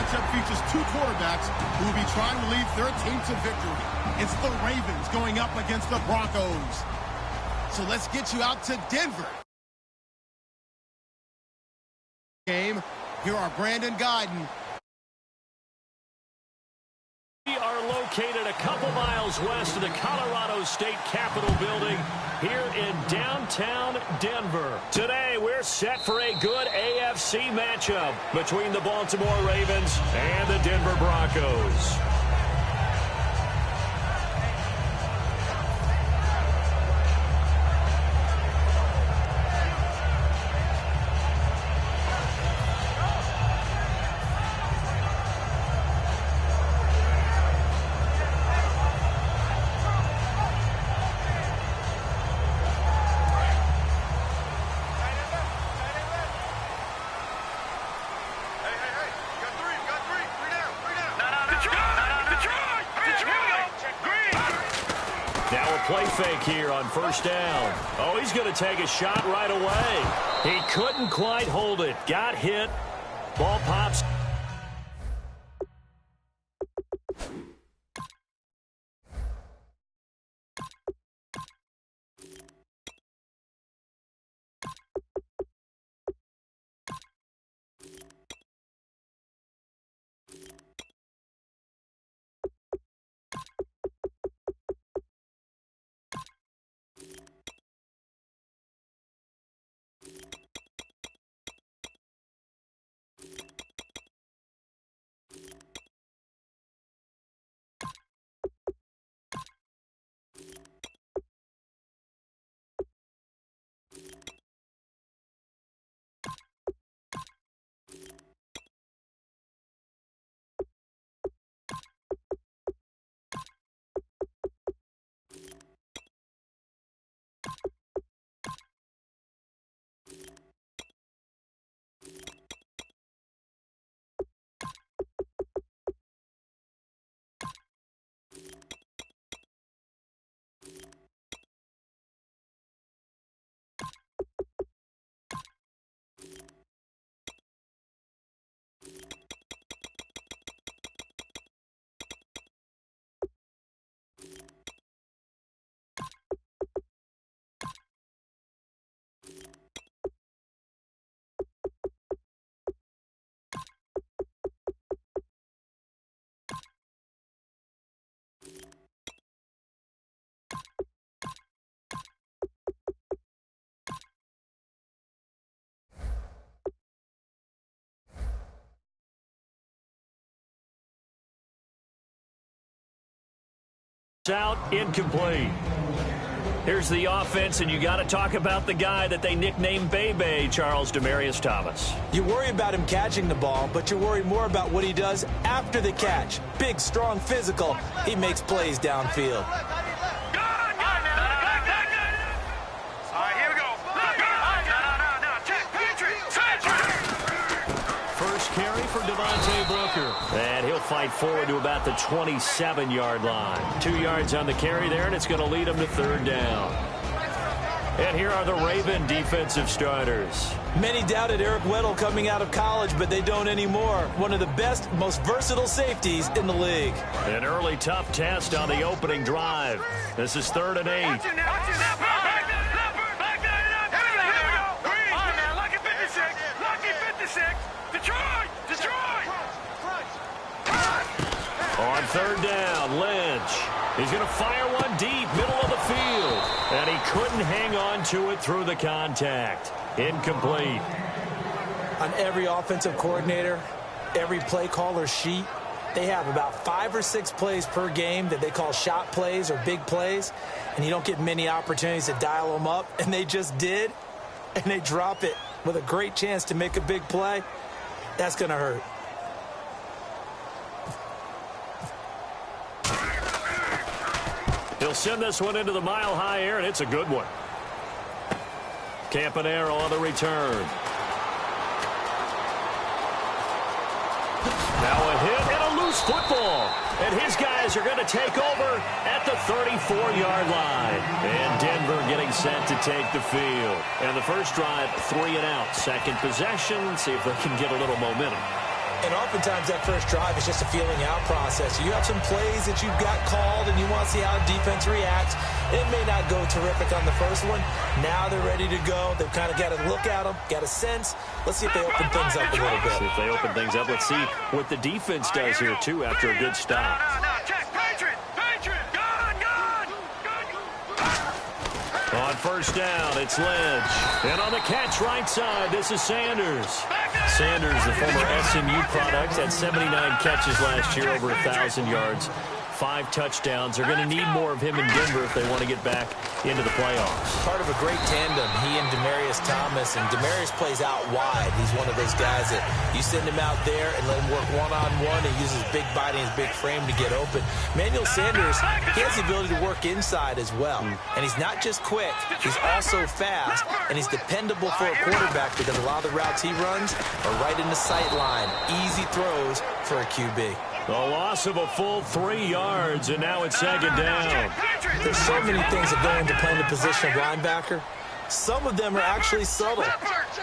matchup features two quarterbacks who will be trying to lead their team to victory. It's the Ravens going up against the Broncos. So let's get you out to Denver. Game. Here are Brandon Guyton. We are located a couple miles west of the Colorado State Capitol building here in downtown Denver. Today, we're set for a good AFC matchup between the Baltimore Ravens and the Denver Broncos. Play fake here on first down. Oh, he's going to take a shot right away. He couldn't quite hold it. Got hit. Ball pops. Out, incomplete. Here's the offense, and you got to talk about the guy that they nicknamed Bebe, Charles Demarius Thomas. You worry about him catching the ball, but you're worried more about what he does after the catch. Big, strong, physical. He makes plays downfield. First carry for Devontae Booker. And he'll fight forward to about the 27-yard line. 2 yards on the carry there, and it's going to lead him to third down. And here are the Raven defensive starters. Many doubted Eric Weddle coming out of college, but they don't anymore. One of the best, most versatile safeties in the league. An early tough test on the opening drive. This is 3rd and 8. On third down, Lynch. He's going to fire one deep, middle of the field. And he couldn't hang on to it through the contact. Incomplete. On every offensive coordinator, every play caller sheet, they have about 5 or 6 plays per game that they call shot plays or big plays. And you don't get many opportunities to dial them up. And they just did. And they drop it with a great chance to make a big play. That's going to hurt. He'll send this one into the mile-high air, and it's a good one. Campanaro on the return. Now a hit and a loose football. And his guys are going to take over at the 34-yard line. And Denver getting set to take the field. And the first drive, 3 and out. Second possession. See if they can get a little momentum. And oftentimes that first drive is just a feeling out process. You have some plays that you've got called and you want to see how the defense reacts. It may not go terrific on the first one. Now they're ready to go. They've kind of got to look at them, got a sense. Let's see if they open things up a little bit. See if they open things up. Let's see what the defense does here, too, after a good stop. On first down, it's Lynch. And on the catch right side, this is Sanders. Sanders, the former SMU product, had 79 catches last year, over 1,000 yards, 5 touchdowns. They're going to need more of him in Denver if they want to get back into the playoffs. Part of a great tandem, he and Demaryius Thomas. And Demaryius plays out wide. He's one of those guys that you send him out there and let him work one-on-one. He uses his big body and his big frame to get open. Manuel Sanders, he has the ability to work inside as well. And he's not just quick, he's also fast, and he's dependable for a quarterback because a lot of the routes he runs are right in the sight line. Easy throws for a QB. A loss of a full 3 yards, and now it's second down. There's so many things that go into playing the position of linebacker. Some of them are actually subtle.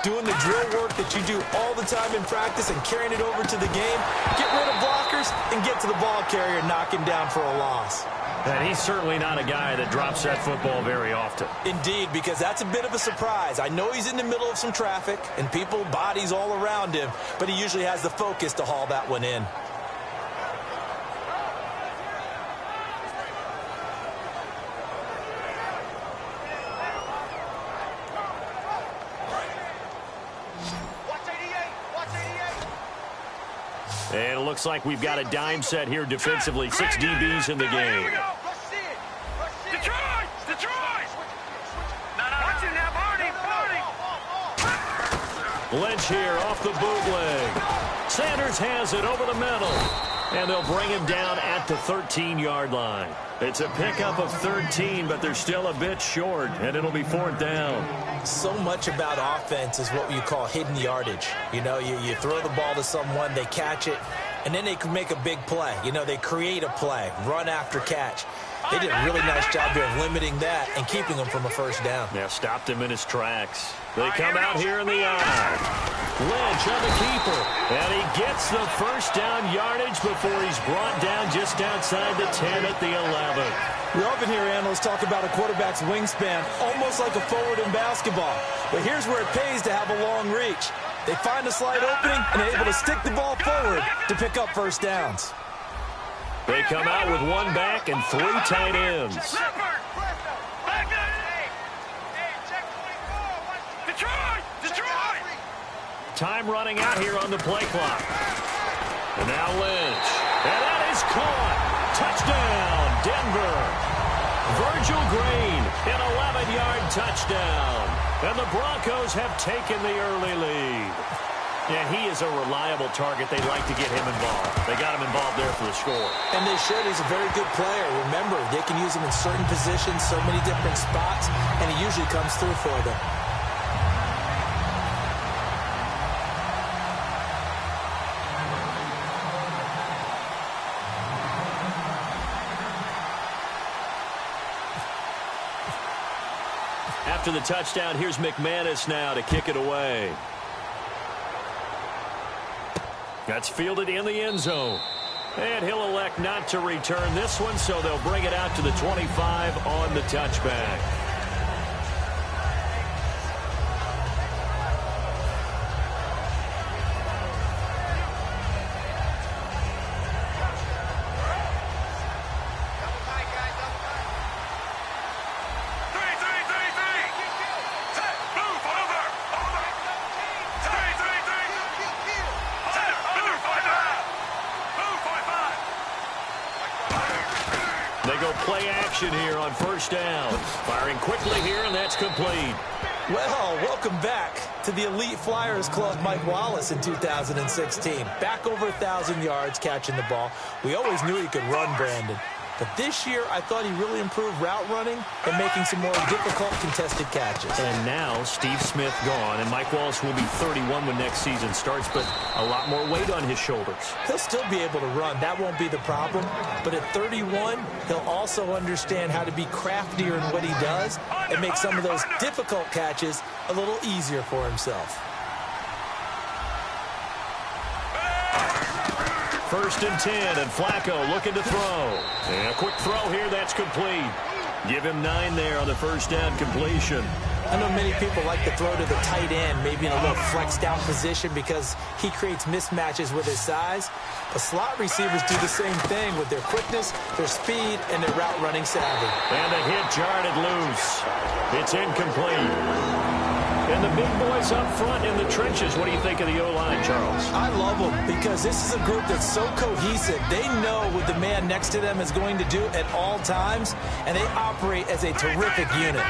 Doing the drill work that you do all the time in practice and carrying it over to the game. Get rid of blockers and get to the ball carrier and knock him down for a loss. And he's certainly not a guy that drops that football very often. Indeed, because that's a bit of a surprise. I know he's in the middle of some traffic and people, bodies all around him, but he usually has the focus to haul that one in. And it looks like we've got a dime set here defensively. 6 DBs in the game. Lynch here off the bootleg. Sanders has it over the middle. And they'll bring him down at the 13-yard line. It's a pickup of 13, but they're still a bit short, and it'll be 4th down. So much about offense is what you call hidden yardage. You know, you throw the ball to someone, they catch it, and then they can make a big play. You know, they create a play, run after catch. They did a really nice job here of limiting that and keeping him from a first down. Yeah, stopped him in his tracks. They come out here in the eye. Lynch on the keeper. And he gets the first down yardage before he's brought down just outside the 10 at the 11. We often hear analysts talk about a quarterback's wingspan, almost like a forward in basketball. But here's where it pays to have a long reach. They find a slight opening and are able to stick the ball forward to pick up first downs. They come out with 1 back and 3 tight ends. Time running out here on the play clock. And now Lynch. And that is caught. Touchdown, Denver. Virgil Green, an 11-yard touchdown. And the Broncos have taken the early lead. Yeah, he is a reliable target. They like to get him involved. They got him involved there for the score. And they should. He's a very good player. Remember, they can use him in certain positions, so many different spots, and he usually comes through for them. After the touchdown, here's McManus now to kick it away. That's fielded in the end zone. And he'll elect not to return this one, so they'll bring it out to the 25 on the touchback. Play action here on first down. Firing quickly here, and that's complete. Well, welcome back to the Elite Flyers Club, Mike Wallace in 2016. Back over 1,000 yards catching the ball. We always knew he could run, Brandon. But this year, I thought he really improved route running and making some more difficult contested catches. And now, Steve Smith gone, and Mike Wallace will be 31 when next season starts, but a lot more weight on his shoulders. He'll still be able to run. That won't be the problem. But at 31, he'll also understand how to be craftier in what he does and make some of those difficult catches a little easier for himself. First and 10, and Flacco looking to throw. And a quick throw here, that's complete. Give him 9 there on the first down completion. I know many people like to throw to the tight end, maybe in a little flexed out position because he creates mismatches with his size. But slot receivers do the same thing with their quickness, their speed, and their route running savvy. And the hit jarred it loose. It's incomplete. And the big boys up front in the trenches. What do you think of the O-line, Charles? I love them because this is a group that's so cohesive. They know what the man next to them is going to do at all times, and they operate as a terrific unit.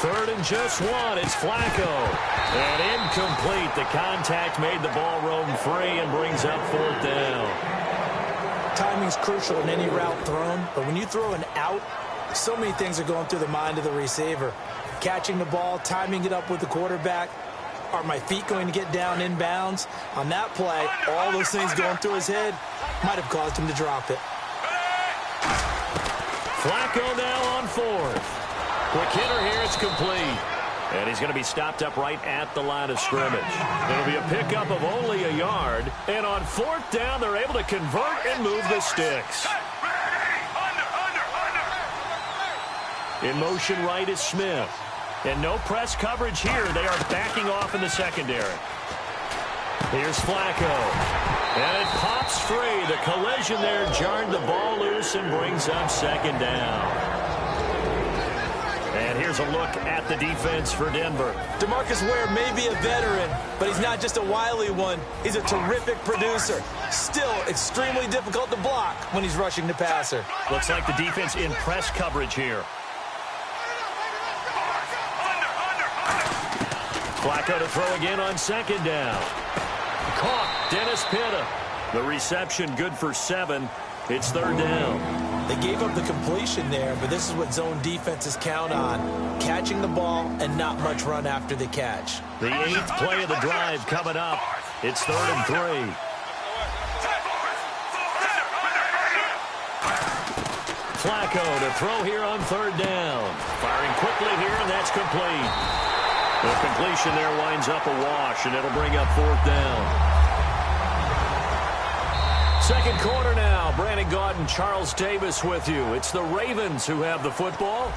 Third and just 1. It's Flacco. And incomplete. The contact made the ball roam free and brings up 4th down. Timing's crucial in any route thrown, but when you throw an out, so many things are going through the mind of the receiver. Catching the ball, timing it up with the quarterback. Are my feet going to get down inbounds? On that play, all those things going through his head might have caused him to drop it. Flacco now on 4th. Quick hitter here, it's complete. And he's going to be stopped up right at the line of scrimmage. It'll be a pickup of only a yard. And on 4th down, they're able to convert and move the sticks. In motion right is Smith. And no press coverage here. They are backing off in the secondary. Here's Flacco. And it pops free. The collision there jarred the ball loose and brings up 2nd down. And here's a look at the defense for Denver. DeMarcus Ware may be a veteran, but he's not just a wily one. He's a terrific producer. Still extremely difficult to block when he's rushing the passer. Looks like the defense in press coverage here. Flacco to throw again on 2nd down. Caught. Dennis Pitta. The reception good for 7. It's 3rd down. They gave up the completion there, but this is what zone defenses count on. Catching the ball and not much run after the catch. The 8th play of the drive coming up. It's 3rd and 3. Flacco to throw here on 3rd down. Firing quickly here, and that's complete. The completion there winds up a wash, and it'll bring up 4th down. Second quarter now. Brandon Gaudin, Charles Davis with you. It's the Ravens who have the football.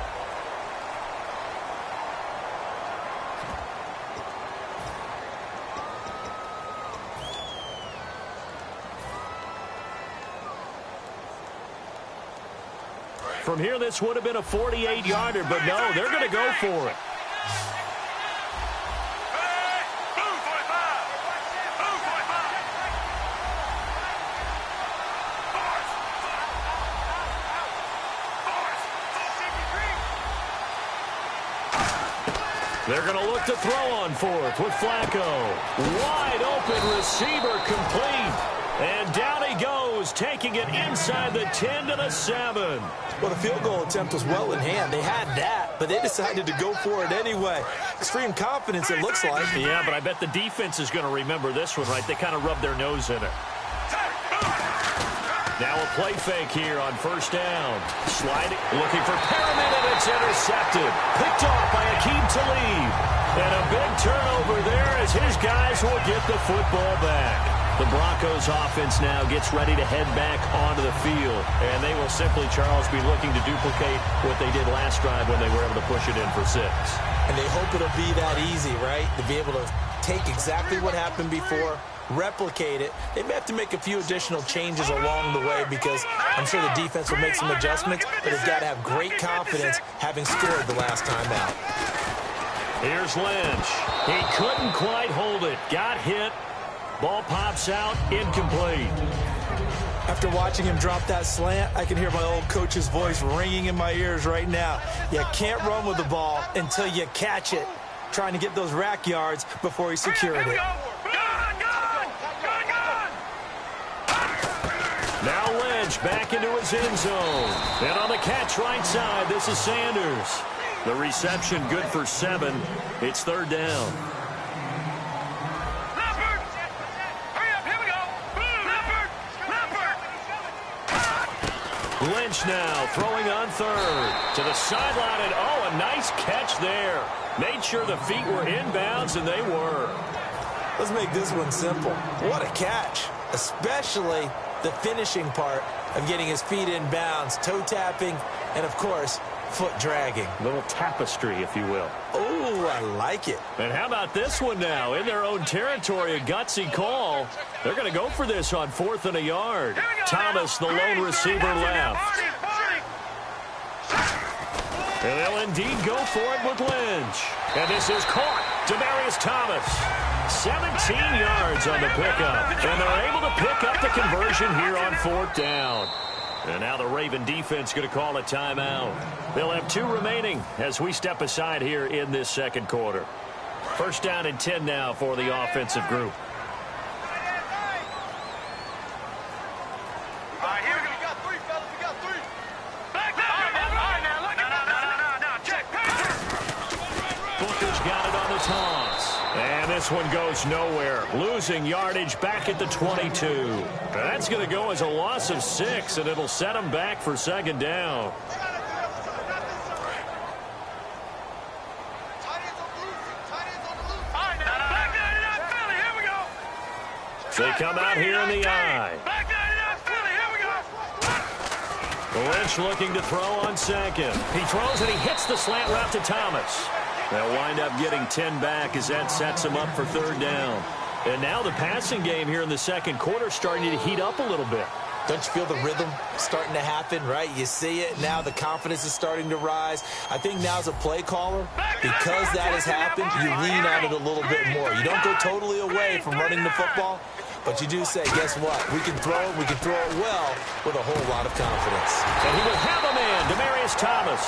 From here, this would have been a 48-yarder, but no, they're going to go for it. They're going to look to throw on 4th with Flacco. Wide open receiver complete. And down he goes, taking it inside the 10 to the 7. Well, the field goal attempt was well in hand. They had that, but they decided to go for it anyway. Extreme confidence, it looks like. Yeah, but I bet the defense is going to remember this one, right? They kind of rubbed their nose in it. Now a play fake here on 1st down. Sliding, looking for Perriman, and it's intercepted. Picked off by Aqib Talib. And a big turnover there as his guys will get the football back. The Broncos offense now gets ready to head back onto the field. And they will simply, Charles, be looking to duplicate what they did last drive when they were able to push it in for 6. And they hope it'll be that easy, right? To be able to take exactly what happened before, replicate it. They may have to make a few additional changes along the way because I'm sure the defense will make some adjustments, but they've got to have great confidence having scored the last time out. Here's Lynch. He couldn't quite hold it. Got hit. Ball pops out. Incomplete. After watching him drop that slant, I can hear my old coach's voice ringing in my ears right now. You can't run with the ball until you catch it. Trying to get those rack yards before he secured it. Now Lynch back into his end zone. And on the catch right side, this is Sanders. The reception good for 7. It's 3rd down. Lynch Lynch now throwing on third. To the sideline, and a nice catch there. Made sure the feet were inbounds, and they were. Let's make this one simple. What a catch, especially the finishing part of getting his feet in bounds, toe tapping, and, of course, foot dragging. A little tapestry, if you will. Oh, I like it. And how about this one now? In their own territory, a gutsy call. They're going to go for this on 4th and a yard. Thomas, the lone receiver, left. And they'll indeed go for it with Lynch. And this is caught. Demaryius Thomas. 17 yards on the pickup. And they're able to pick up the conversion here on 4th down. And now the Raven defense going to call a timeout. They'll have 2 remaining as we step aside here in this second quarter. 1st down and 10 now for the offensive group. And this one goes nowhere. Losing yardage back at the 22. That's going to go as a loss of 6, and it'll set them back for 2nd down. They come out here in the eye. Lynch looking to throw on 2nd. He throws and he hits the slant route to Thomas. They'll wind up getting 10 back as that sets them up for 3rd down. And now the passing game here in the second quarter starting to heat up a little bit. Don't you feel the rhythm starting to happen, right? You see it. Now the confidence is starting to rise. I think now as a play caller, because that has happened, you lean on it a little bit more. You don't go totally away from running the football, but you do say, guess what? We can throw it. We can throw it well with a whole lot of confidence. And he will have a man, Demaryius Thomas.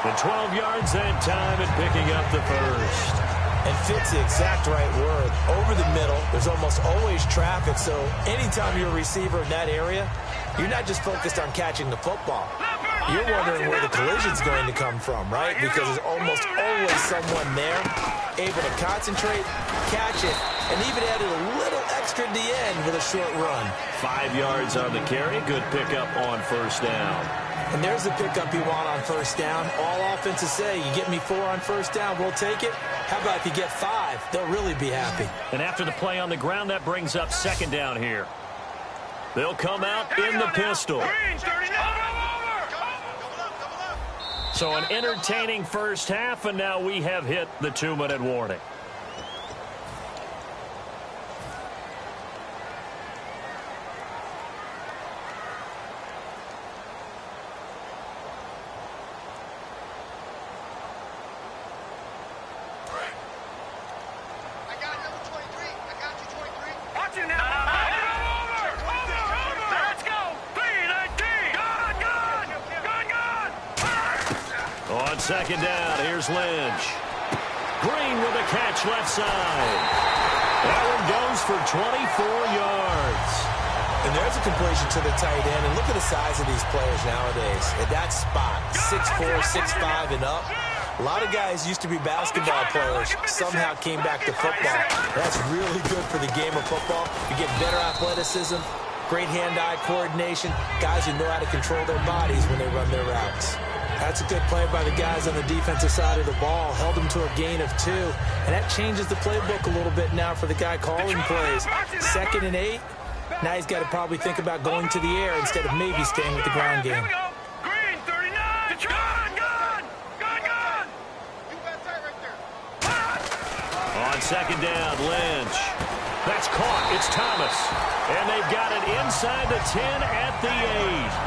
And 12 yards that time and picking up the first. And fits the exact right word. Over the middle, there's almost always traffic, so anytime you're a receiver in that area, you're not just focused on catching the football. You're wondering where the collision's going to come from, right? Because there's almost always someone there able to concentrate, catch it, and even added a little extra at the end with a short run. 5 yards on the carry. Good pickup on 1st down. And there's the pickup you want on 1st down. All offenses say, you get me 4 on 1st down, we'll take it. How about if you get 5? They'll really be happy. And after the play on the ground, that brings up 2nd down here. They'll come out in the pistol. So an entertaining first half, and now we have hit the 2-minute warning. On 2nd down, here's Lynch. Green with a catch left side. That one goes for 24 yards. And there's a completion to the tight end. And look at the size of these players nowadays. At that spot, 6'4", 6'5", and up. A lot of guys used to be basketball players, somehow came back to football. That's really good for the game of football. You get better athleticism, great hand-eye coordination, guys who know how to control their bodies when they run their routes. That's a good play by the guys on the defensive side of the ball. Held them to a gain of 2. And that changes the playbook a little bit now for the guy calling plays. 2nd and 8. Now he's got to probably think about going to the air instead of maybe staying with the ground game. Green, 39. Gun. On 2nd down, Lynch. That's caught. It's Thomas. And they've got it inside the 10 at the 8.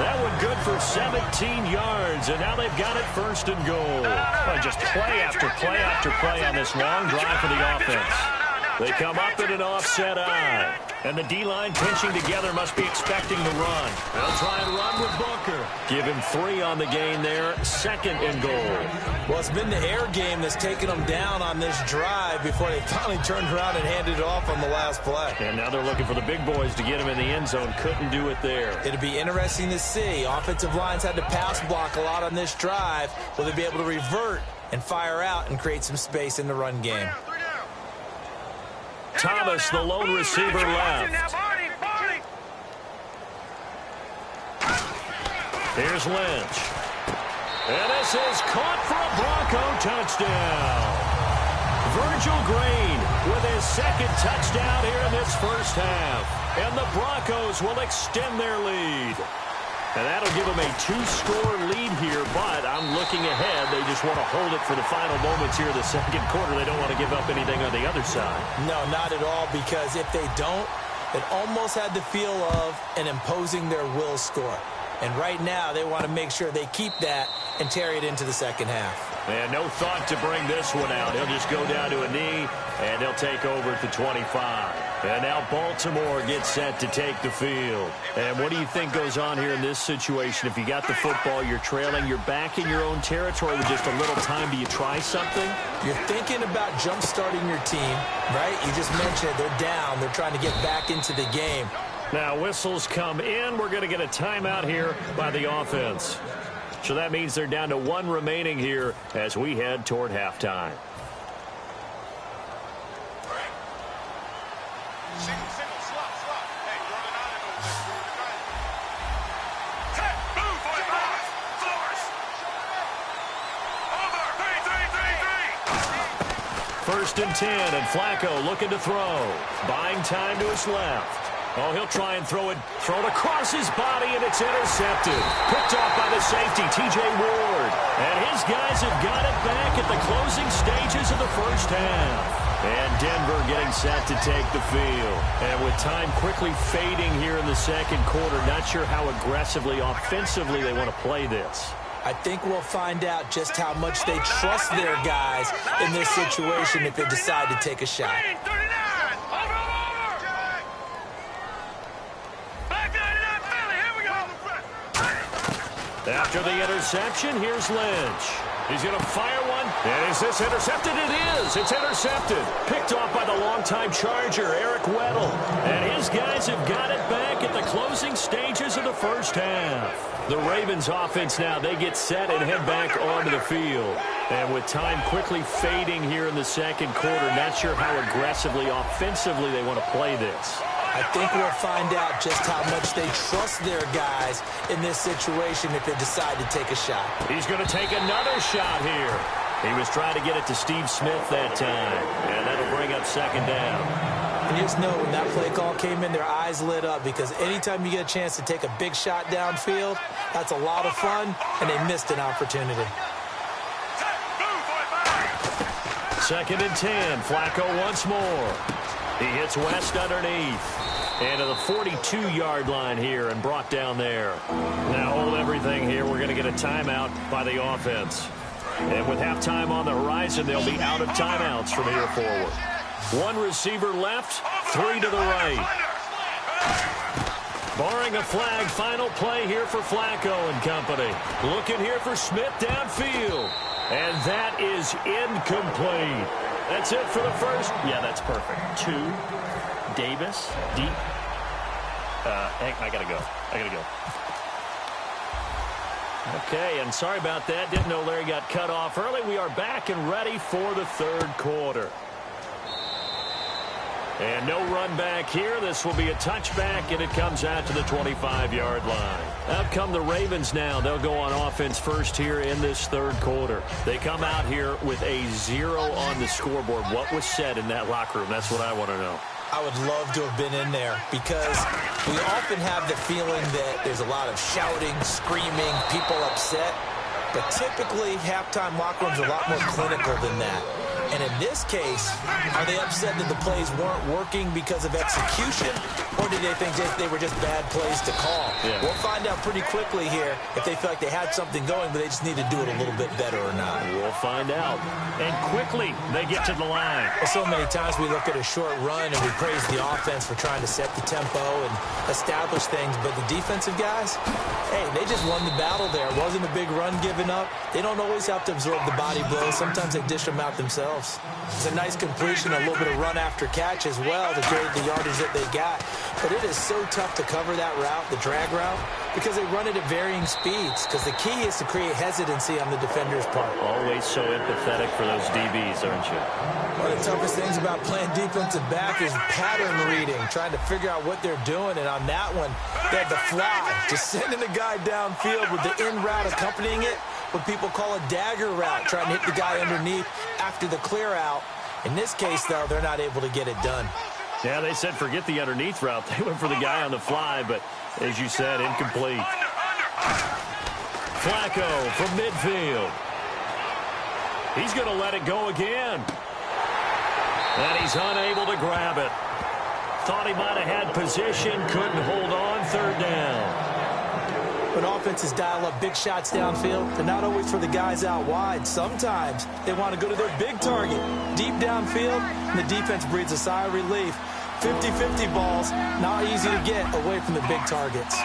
That one good for 17 yards. And now they've got it 1st and goal. Well, just play after play after play on this long drive for the offense. They come up in an offset eye. And the D-line pinching together must be expecting the run. They'll try and run with Booker. Give him 3 on the gain there. 2nd and goal. Well, it's been the air game that's taken them down on this drive before they finally turned around and handed it off on the last play. And now they're looking for the big boys to get him in the end zone. Couldn't do it there. It'll be interesting to see. Offensive lines had to pass block a lot on this drive. Will they be able to revert and fire out and create some space in the run game? Thomas, the lone receiver, left. Here's Lynch. And this is caught for a Bronco touchdown. Virgil Green with his second touchdown here in this first half. And the Broncos will extend their lead. And that'll give them a 2-score lead here, but I'm looking ahead. They just want to hold it for the final moments here in the second quarter. They don't want to give up anything on the other side. No, not at all, because if they don't, it almost had the feel of an imposing their will score. And right now, they want to make sure they keep that and carry it into the second half. And no thought to bring this one out. He'll just go down to a knee, and they'll take over at the 25. And now Baltimore gets set to take the field. And what do you think goes on here in this situation? If you got the football, you're trailing, you're back in your own territory with just a little time. Do you try something? You're thinking about jump-starting your team, right? You just mentioned they're down. They're trying to get back into the game. Now whistles come in. We're going to get a timeout here by the offense. So that means they're down to 1 remaining here as we head toward halftime. First and 10, and Flacco looking to throw. Buying time to his left. Oh, he'll try and throw it across his body, and it's intercepted. Picked off by the safety, T.J. Ward. And his guys have got it back at the closing stages of the first half. And Denver getting set to take the field. And with time quickly fading here in the second quarter, not sure how aggressively, offensively they want to play this. I think we'll find out just how much they trust their guys in this situation if they decide to take a shot. After the interception, here's Lynch. He's going to fire one. And is this intercepted? It is. It's intercepted. Picked off by the longtime Charger, Eric Weddle. And his guys have got it back at the closing stages of the first half. The Ravens offense now, they get set and head back onto the field. And with time quickly fading here in the second quarter, not sure how aggressively, offensively they want to play this. I think we'll find out just how much they trust their guys in this situation if they decide to take a shot. He's going to take another shot here. He was trying to get it to Steve Smith that time, and that'll bring up second down. And you just know when that play call came in, their eyes lit up, because anytime you get a chance to take a big shot downfield, that's a lot of fun, and they missed an opportunity. Second and 10, Flacco once more. He hits West underneath. And to the 42-yard line here and brought down there. Now hold everything here. We're going to get a timeout by the offense. And with halftime on the horizon, they'll be out of timeouts from here forward. 1 receiver left, 3 to the right. Barring a flag, final play here for Flacco and company. Looking here for Smith downfield. And that is incomplete. That's it for the first. Yeah, that's perfect. 2. Davis, deep. I gotta go. Okay, and sorry about that. Didn't know Larry got cut off early. We are back and ready for the third quarter. And no run back here. This will be a touchback, and it comes out to the 25-yard line. Out come the Ravens now. They'll go on offense first here in this third quarter. They come out here with a 0 on the scoreboard. What was said in that locker room? That's what I want to know. I would love to have been in there, because we often have the feeling that there's a lot of shouting, screaming, people upset. But typically, halftime locker rooms are a lot more clinical than that. And in this case, are they upset that the plays weren't working because of execution, or did they think they were just bad plays to call? Yeah. We'll find out pretty quickly here if they feel like they had something going, but they just need to do it a little bit better or not. We'll find out. And quickly, they get to the line. Well, so many times we look at a short run and we praise the offense for trying to set the tempo and establish things, but the defensive guys, hey, they just won the battle there. It wasn't a big run given up. They don't always have to absorb the body blows. Sometimes they dish them out themselves. themselves. It's a nice completion, a little bit of run after catch as well to create the yardage that they got. But it is so tough to cover that route, the drag route, because they run it at varying speeds. Because the key is to create hesitancy on the defender's part. Always so empathetic for those DBs, aren't you? One of the toughest things about playing defensive back is pattern reading, trying to figure out what they're doing. And on that one, they had the fly, just sending the guy downfield with the in route accompanying it, what people call a dagger route, trying to hit the guy underneath after the clear out. In this case, though, they're not able to get it done. Yeah, they said forget the underneath route. They went for the guy on the fly, but as you said, incomplete. Flacco from midfield. He's going to let it go again. And he's unable to grab it. Thought he might have had position, couldn't hold on, third down. When offenses dial up big shots downfield, they're not always for the guys out wide. Sometimes they want to go to their big target. Deep downfield, and the defense breathes a sigh of relief. 50-50 balls, not easy to get away from the big targets.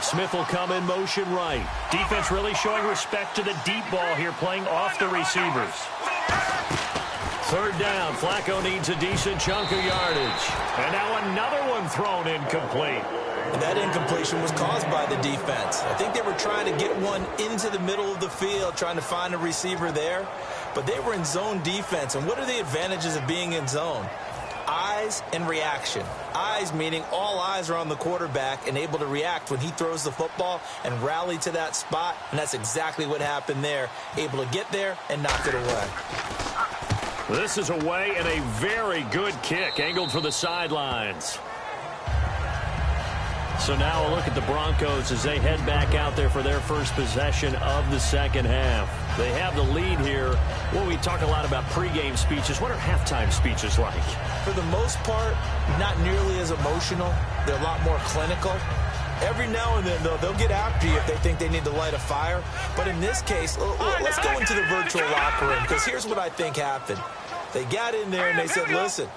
Smith will come in motion right. Defense really showing respect to the deep ball here, playing off the receivers. Third down, Flacco needs a decent chunk of yardage. And now another one thrown incomplete. And that incompletion was caused by the defense. I think they were trying to get one into the middle of the field, trying to find a receiver there. But they were in zone defense. And what are the advantages of being in zone? Eyes and reaction. Eyes meaning all eyes are on the quarterback and able to react when he throws the football and rally to that spot. And that's exactly what happened there. Able to get there and knock it away. This is away and a very good kick, angled for the sidelines. So now a look at the Broncos as they head back out there for their first possession of the second half. They have the lead here. Well, we talk a lot about pregame speeches. What are halftime speeches like? For the most part, not nearly as emotional. They're a lot more clinical. Every now and then, though, they'll get after you if they think they need to light a fire. But in this case, let's go into the virtual locker room, because here's what I think happened. They got in there and they said, listen,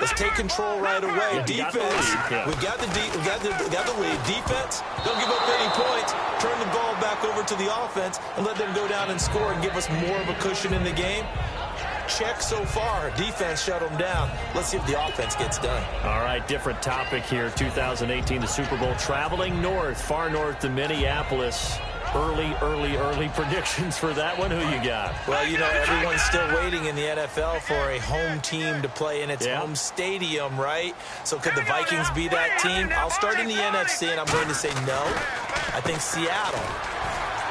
let's take control right away. Defense, we got the lead. Defense, don't give up any points. Turn the ball back over to the offense and let them go down and score and give us more of a cushion in the game. Check so far. Defense shut them down. Let's see if the offense gets done. All right, different topic here. 2018, the Super Bowl, traveling north, far north to Minneapolis. Early predictions for that one. Who you got? Well, you know, everyone's still waiting in the NFL for a home team to play in its home stadium, right? So could the Vikings be that team? I'll start in the NFC, and I'm going to say no. I think Seattle.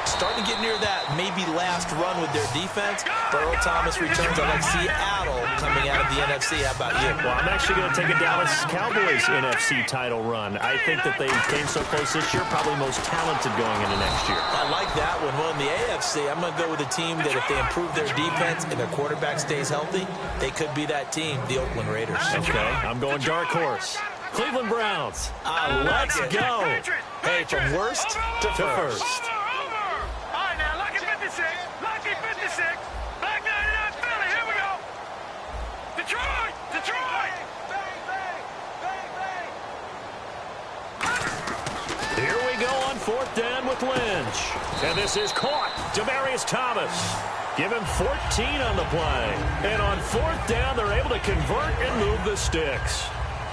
Starting to get near that maybe last run with their defense. Earl Thomas returns. I like Seattle coming out of the NFC. How about you? Well, I'm actually going to take a Dallas Cowboys NFC title run. I think that they came so close this year, probably most talented going into next year. I like that one. Well, in the AFC, I'm going to go with a team that if they improve their defense and their quarterback stays healthy, they could be that team, the Oakland Raiders. Okay, I'm going dark horse. Cleveland Browns. Let's go. Hey, from worst to first. Lucky 56, Black 99 Philly, here we go. Detroit! Bang, bang, bang, bang. Here we go on fourth down with Lynch. And this is caught. Demaryius Thomas. Give him 14 on the play. And on fourth down, they're able to convert and move the sticks.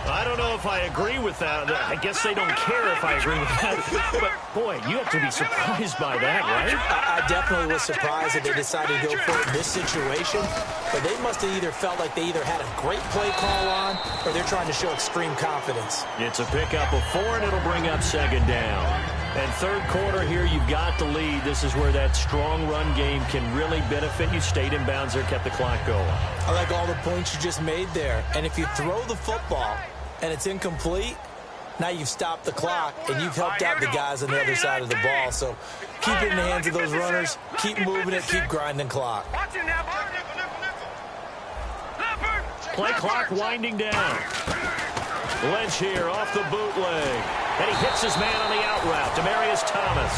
I don't know if I agree with that. I guess they don't care if I agree with that. But, boy, you have to be surprised by that, right? I definitely was surprised that they decided to go for it in this situation. But they must have either felt like they either had a great play call on or they're trying to show extreme confidence. It's a pickup of 4, and it'll bring up second down. And third quarter here, you've got the lead. This is where that strong run game can really benefit you. Stayed in bounds there, kept the clock going. I like all the points you just made there. And if you throw the football and it's incomplete, now you've stopped the clock and you've helped out the guys on the other side of the ball. So keep it in the hands of those runners. Keep moving it. Keep grinding clock. Play clock winding down. Lynch here off the bootleg. And he hits his man on the out route. Demaryius Thomas.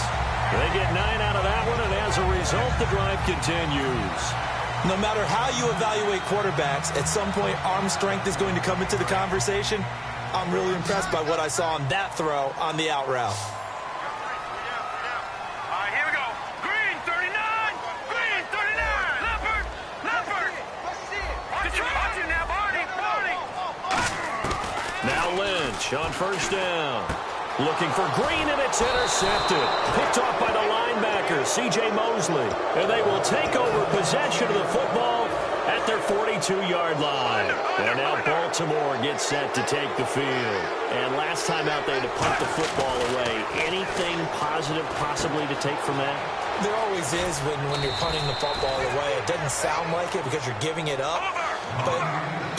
They get 9 out of that one, and as a result, the drive continues. No matter how you evaluate quarterbacks, at some point, arm strength is going to come into the conversation. I'm really impressed by what I saw on that throw on the out route. All right, here we go. Green 39. Green 39. Leopard. Watch him now, Barney. Now Lynch on first down. Looking for Green, and it's intercepted. Picked off by the linebacker, C.J. Mosley. And they will take over possession of the football at their 42-yard line. And now Baltimore gets set to take the field. And last time out, they had to punt the football away. Anything positive possibly to take from that? There always is when you're punting the football away. It doesn't sound like it because you're giving it up, but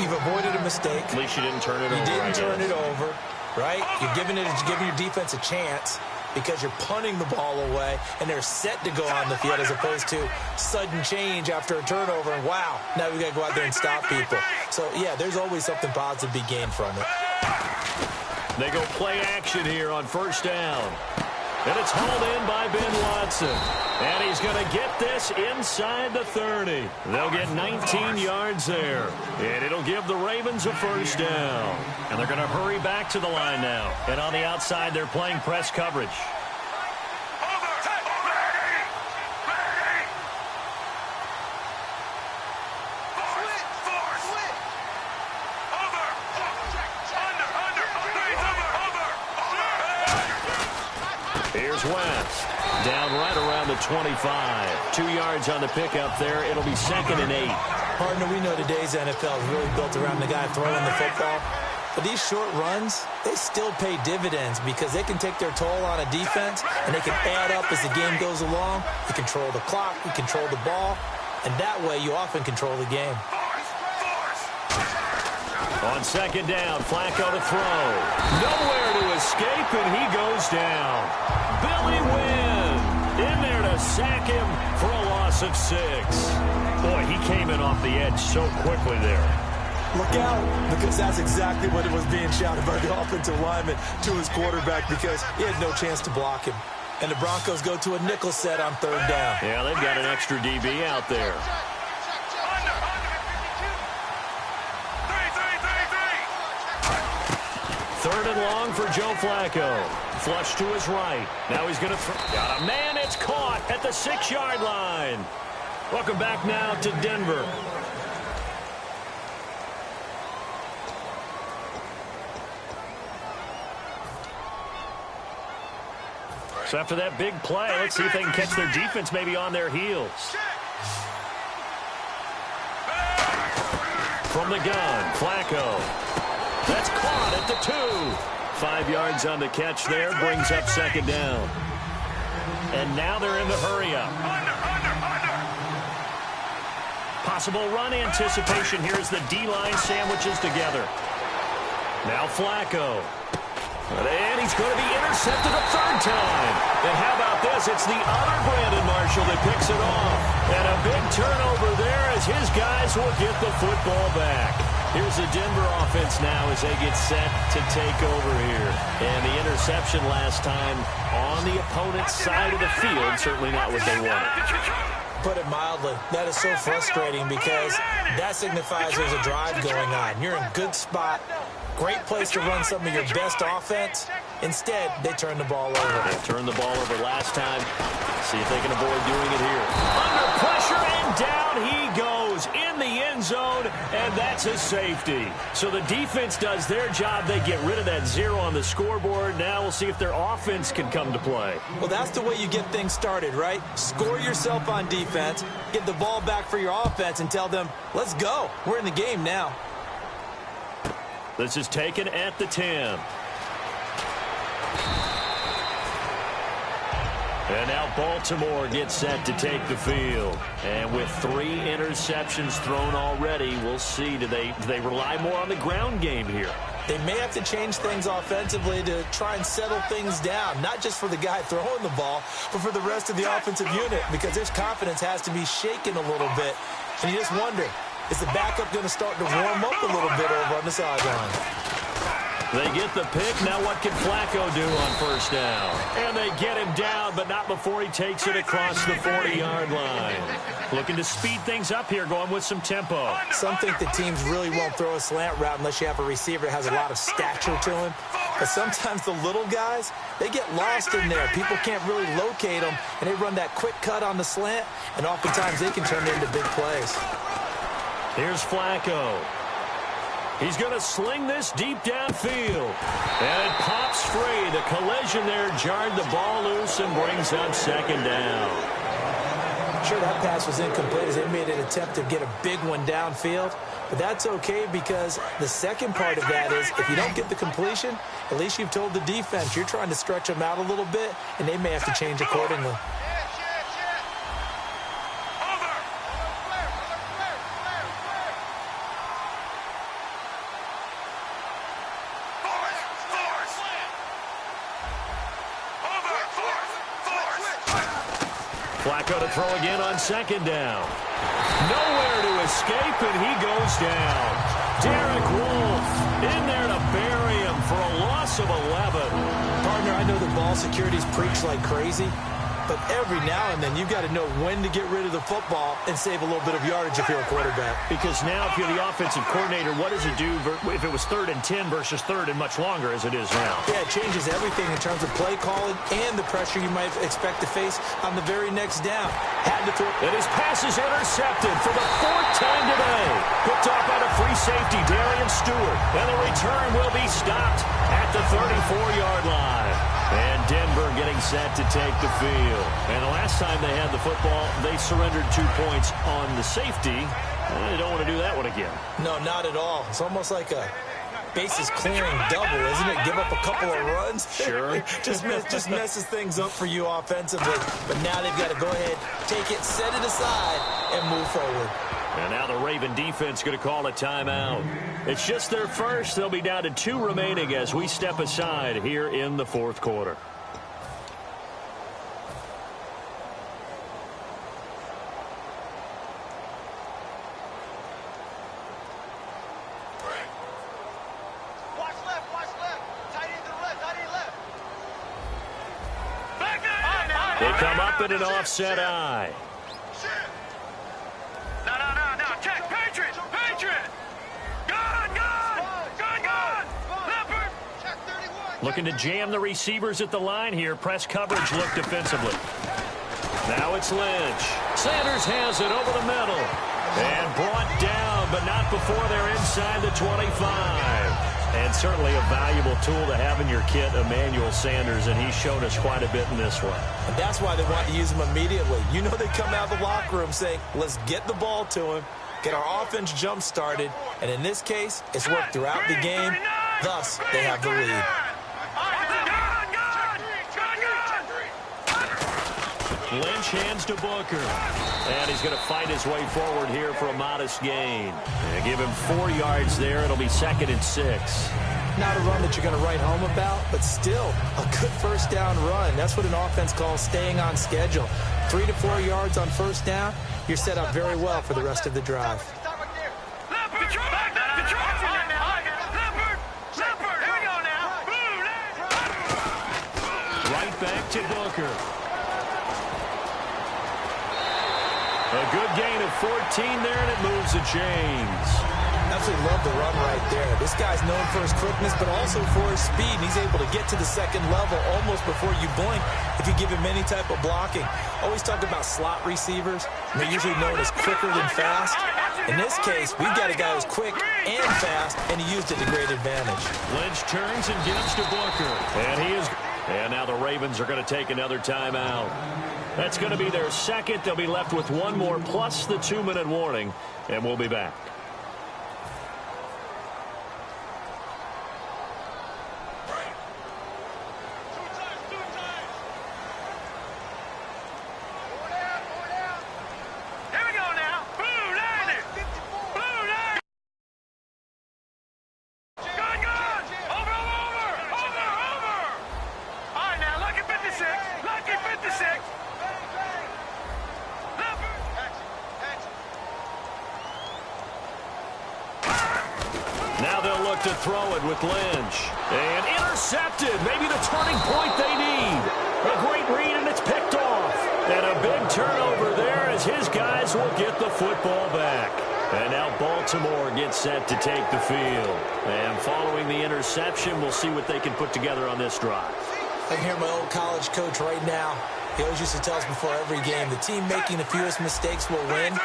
you've avoided a mistake. At least you didn't turn it over. You didn't turn it over, right? You're giving your defense a chance because you're punting the ball away, and they're set to go on the field as opposed to sudden change after a turnover, and wow, now we got to go out there and stop people. So, yeah, there's always something positive to be gained from it. They go play action here on first down. And it's hauled in by Ben Watson. And he's going to get this inside the 30. They'll get 19 yards there. And it'll give the Ravens a first down. And they're going to hurry back to the line now. And on the outside, they're playing press coverage. Here's West. Down right around the 25. 2 yards on the pickup there. It'll be 2nd and 8. Partner, we know today's NFL is really built around the guy throwing the football. But these short runs, they still pay dividends because they can take their toll on a defense, and they can add up as the game goes along. You control the clock, you control the ball, and that way you often control the game. On 2nd down, Flacco to throw. Nowhere to escape, and he goes down. Billy Wynn in there to sack him for a loss of 6. Boy, he came in off the edge so quickly there. Look out, because that's exactly what it was being shouted by the offensive lineman to his quarterback because he had no chance to block him. And the Broncos go to a nickel set on 3rd down. Yeah, they've got an extra DB out there. Third and long for Joe Flacco. Flush to his right. Now he's going to throw. Got a man. It's caught at the 6-yard line. Welcome back now to Denver. So after that big play, let's see if they can catch their defense maybe on their heels. From the gun, Flacco. That's caught at the 2. 5 yards on the catch there, brings up 2nd down. And now they're in the hurry-up. Possible run anticipation here as the D-line sandwiches together. Now Flacco. And he's going to be intercepted a 3rd time. And how about this? It's the other Brandon Marshall that picks it off. And a big turnover there as his guys will get the football back. Here's the Denver offense now as they get set to take over here. And the interception last time on the opponent's side of the field, certainly not what they wanted. Put it mildly, that is so frustrating because that signifies there's a drive going on. You're in a good spot. Great place to run some of your best offense. Instead, they turn the ball over. They turned the ball over last time. See if they can avoid doing it here. Under pressure, and down he goes in the end zone, and that's a safety. So the defense does their job. They get rid of that 0 on the scoreboard. Now we'll see if their offense can come to play. Well, that's the way you get things started, right? Score yourself on defense, get the ball back for your offense, and tell them, let's go. We're in the game now. This is taken at the 10. And now Baltimore gets set to take the field. And with 3 interceptions thrown already, we'll see. Do they rely more on the ground game here? They may have to change things offensively to try and settle things down, not just for the guy throwing the ball, but for the rest of the offensive unit, because his confidence has to be shaken a little bit. And you just wonder, is the backup going to start to warm up a little bit over on the sideline? They get the pick. Now what can Flacco do on first down? And they get him down, but not before he takes it across the 40-yard line. Looking to speed things up here, going with some tempo. Some think that teams really won't throw a slant route unless you have a receiver that has a lot of stature to him. But sometimes the little guys, they get lost in there. People can't really locate them, and they run that quick cut on the slant, and oftentimes they can turn it into big plays. Here's Flacco. He's going to sling this deep downfield. And it pops free. The collision there jarred the ball loose and brings up second down. Sure, that pass was incomplete as they made an attempt to get a big one downfield. But that's okay because the second part of that is if you don't get the completion, at least you've told the defense you're trying to stretch them out a little bit, and they may have to change accordingly. Flacco to throw again on second down. Nowhere to escape, and he goes down. Derek Wolfe in there to bury him for a loss of 11. Partner, I know the ball security's preached like crazy, but every now and then you've got to know when to get rid of the football and save a little bit of yardage if you're a quarterback. Because now if you're the offensive coordinator, what does it do if it was 3rd and 10 versus 3rd and much longer as it is now? Yeah, it changes everything in terms of play calling and the pressure you might expect to face on the very next down. Had to throw. And his pass is intercepted for the 4th time today. Picked off by the free safety, Darian Stewart. And the return will be stopped at the 34-yard line. And Denver getting set to take the field. And the last time they had the football, they surrendered 2 points on the safety. They don't want to do that one again. No, not at all. It's almost like a bases clearing double, isn't it? Give up a couple of runs. Sure. just messes things up for you offensively. But now they've got to go ahead, take it, set it aside, and move forward. And now the Raven defense going to call a timeout. It's just their first. They'll be down to 2 remaining as we step aside here in the 4th quarter. Watch left. Tight end to the left, tight end left. They come up in an offset eye. No. Check. Patriot. Gun. Leopard. Check 31. Looking to jam the receivers at the line here. Press coverage look defensively. Now it's Lynch. Sanders has it over the middle. And brought down, but not before they're inside the 25. And certainly a valuable tool to have in your kit, Emmanuel Sanders, and he's shown us quite a bit in this one. And that's why they want to use him immediately. You know they come out of the locker room saying, let's get the ball to him, get our offense jump-started, and in this case, it's worked throughout the game. Thus, they have the lead. Lynch hands to Booker. And he's going to fight his way forward here for a modest gain. And give him 4 yards there. It'll be 2nd and 6. Not a run that you're going to write home about, but still a good first down run. That's what an offense calls staying on schedule. 3 to 4 yards on first down, you're set up very well for the rest of the drive. Right back to Booker. A good gain of 14 there, and it moves the chains. Absolutely love the run right there. This guy's known for his quickness, but also for his speed. And he's able to get to the second level almost before you blink if you give him any type of blocking. Always talk about slot receivers. They're usually known as quicker than fast. In this case, we've got a guy who's quick and fast, and he used it to great advantage. Lynch turns and gives to Booker. And now the Ravens are going to take another timeout. That's going to be their second. They'll be left with 1 more plus the 2-minute warning, and we'll be back. Now they'll look to throw it with Lynch. And intercepted. Maybe the turning point they need. A great read, and it's picked off. And a big turnover there as his guys will get the football back. And now Baltimore gets set to take the field. And following the interception, we'll see what they can put together on this drive. I can hear my old college coach right now. He always used to tell us before every game, the team making the fewest mistakes will win.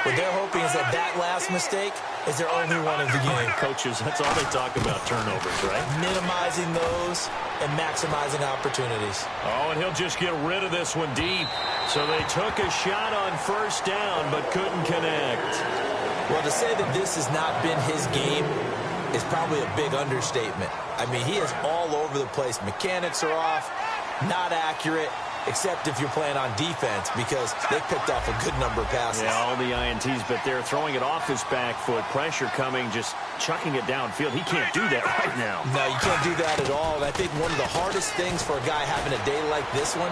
What they're hoping is that that last mistake is their only one of the game. Coaches, that's all they talk about, turnovers, right? Minimizing those and maximizing opportunities. Oh, and he'll just get rid of this one deep. So they took a shot on first down, but couldn't connect. Well, to say that this has not been his game is probably a big understatement. I mean, he is all over the place. Mechanics are off, not accurate, except if you're playing on defense, because they picked off a good number of passes. Yeah, all the INTs, but they're throwing it off his back foot. Pressure coming, just chucking it downfield. He can't do that right now. No, you can't do that at all. And I think one of the hardest things for a guy having a day like this one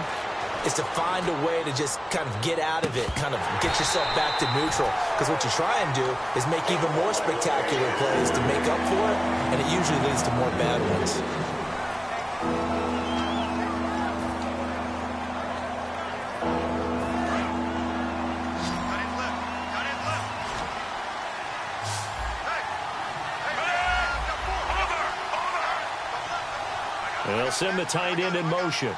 is to find a way to just kind of get out of it, kind of get yourself back to neutral. Because what you try and do is make even more spectacular plays to make up for it, and it usually leads to more bad ones. They'll send the tight end in motion.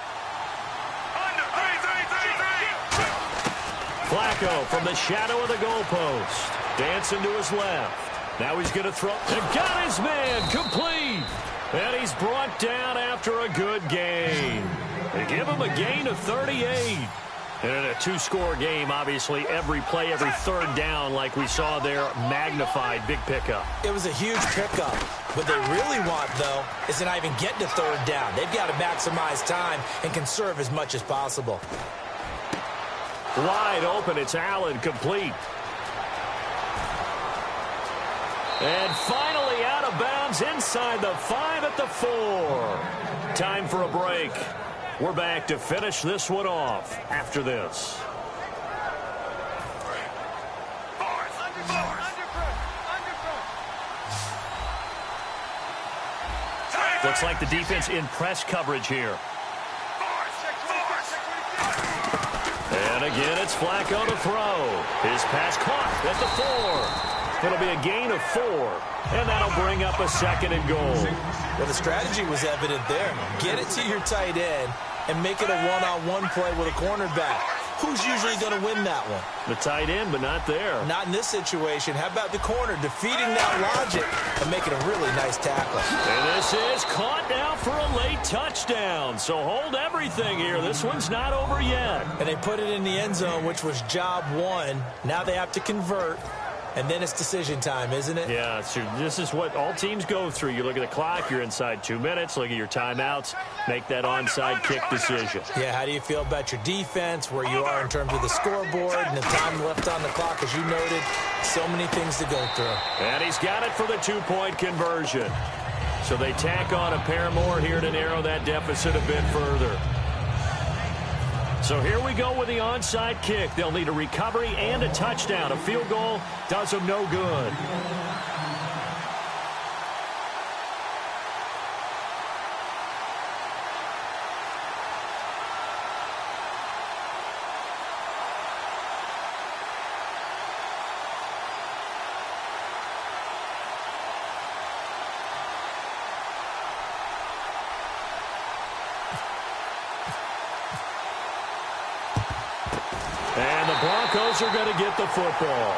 Flacco from the shadow of the goalpost. Dancing to his left. Now he's going to throw. And got his man complete. And he's brought down after a good gain. They give him a gain of 38. And in a two-score game, obviously, every play, every third down, like we saw there, magnified, big pickup. It was a huge pickup. What they really want, though, is to not even get to third down. They've got to maximize time and conserve as much as possible. Wide open, it's Allen, complete. And finally out of bounds inside the 5 at the 4. Time for a break. We're back to finish this one off after this. Looks like the defense in press coverage here. And again, it's Flacco to throw. His pass caught at the 4. It'll be a gain of 4. And that'll bring up a 2nd and goal. Well, the strategy was evident there. Get it to your tight end and make it a one-on-one play with a cornerback. Who's usually going to win that one? The tight end, but not there. Not in this situation. How about the corner defeating that logic and making a really nice tackle? And this is caught now for a late touchdown. So hold everything here. This one's not over yet. And they put it in the end zone, which was job 1. Now they have to convert. And then it's decision time, isn't it? Yeah, so this is what all teams go through. You look at the clock, you're inside 2 minutes, look at your timeouts, make that onside kick decision. Yeah, how do you feel about your defense, where you are in terms of the scoreboard and the time left on the clock, as you noted? So many things to go through. And he's got it for the 2-point conversion. So they tack on a pair more here to narrow that deficit a bit further. So here we go with the onside kick. They'll need a recovery and a touchdown. A field goal does them no good. And the Broncos are going to get the football.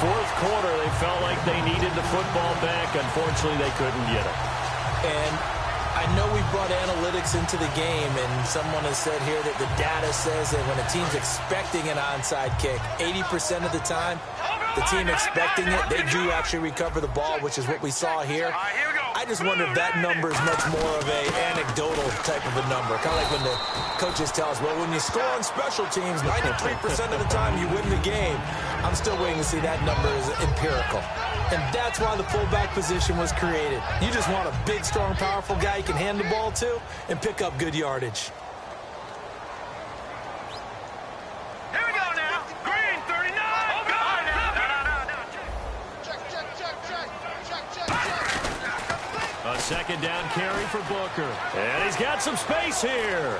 Fourth quarter, they felt like they needed the football back. Unfortunately, they couldn't get it. And I know we brought analytics into the game, and someone has said here that the data says that when a team's expecting an onside kick, 80% of the time, the team expecting it, they do actually recover the ball, which is what we saw here. I just wonder if that number is much more of a anecdotal type of a number. Kind of like when the coaches tell us, well, when you score on special teams, 93% of the time you win the game. I'm still waiting to see that number is empirical. And that's why the fullback position was created. You just want a big, strong, powerful guy you can hand the ball to and pick up good yardage. A second down carry for Booker. And he's got some space here.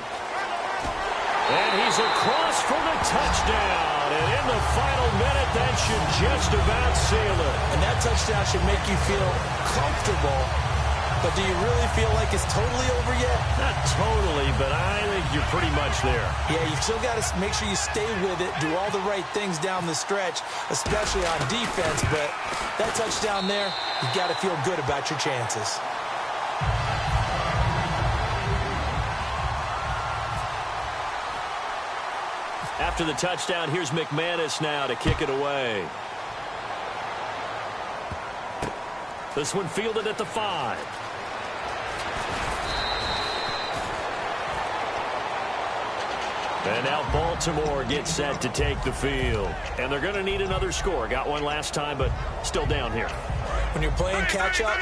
And he's across for the touchdown. And in the final minute, that should just about seal it. And that touchdown should make you feel comfortable But do you really feel like it's totally over yet? Not totally, but I think you're pretty much there. Yeah, you still got to make sure you stay with it, do all the right things down the stretch, especially on defense. But that touchdown there, you got to feel good about your chances. After the touchdown, here's McManus now to kick it away. This one fielded at the 5. And now Baltimore gets set to take the field. And they're going to need another score. Got one last time, but still down here. When you're playing catch-up,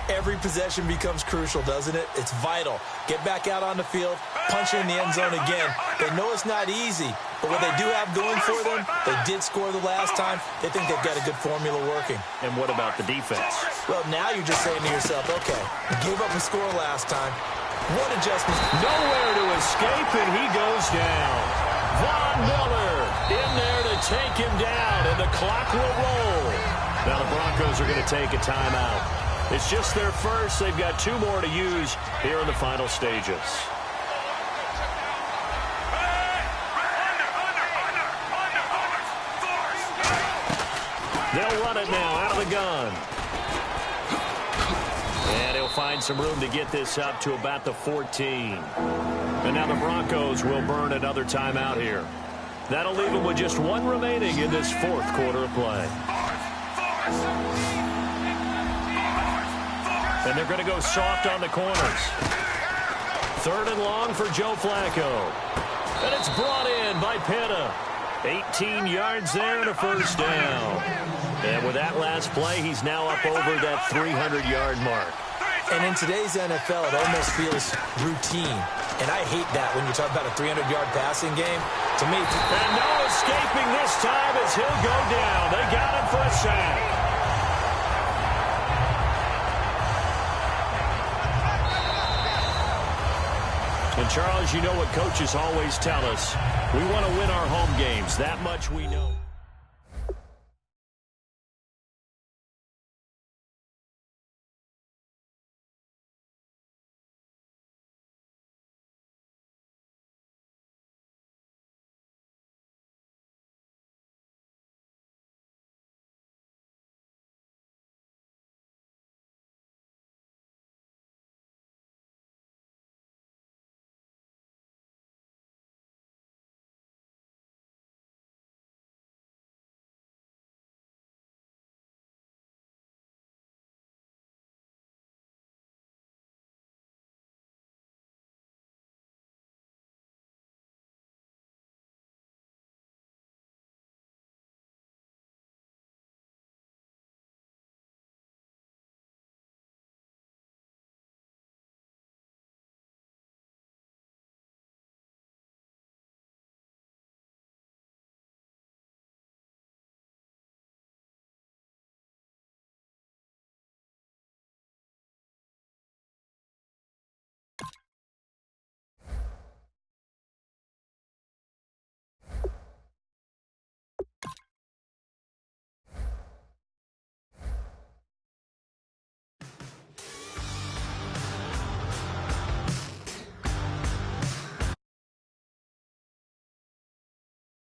every possession becomes crucial, doesn't it? It's vital. Get back out on the field, punch it in the end zone again. They know it's not easy, but what they do have going for them, they did score the last time. They think they've got a good formula working. And what about the defense? Well, now you're just saying to yourself, okay, we gave up a score last time. What adjustments? Nowhere to escape, and he goes down. Von Miller in there to take him down, and the clock will roll. Now the Broncos are going to take a timeout. It's just their first. They've got 2 more to use here in the final stages. They'll run it now out of the gun. And he'll find some room to get this up to about the 14. And now the Broncos will burn another timeout here. That'll leave them with just 1 remaining in this 4th quarter of play. And they're going to go soft on the corners. 3rd and long for Joe Flacco. And it's brought in by Pena. 18 yards there and a first down. And with that last play, he's now up over that 300-yard mark. And in today's NFL, it almost feels routine. And I hate that when you talk about a 300-yard passing game. To me, and no escaping this time as he'll go down. They got him for a sack. And Charles, you know what coaches always tell us. We want to win our home games. That much we know.